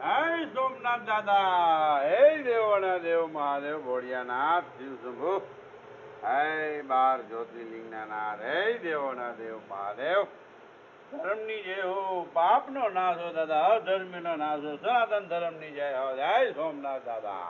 જય સોમનાથ દાદા. હે દેવોના દેવ મહાદેવ ભોળિયાનાથ શિવ શંભુ. હે 12 જ્યોતિર્લિંગના નાથ. હે દેવોના દેવ મહાદેવ. ધર્મની જય હો, પાપનો નાશ હો દાદા, અધર્મનો નાશ હો, સનાતન ધર્મની જય હો. જય સોમનાથ દાદા.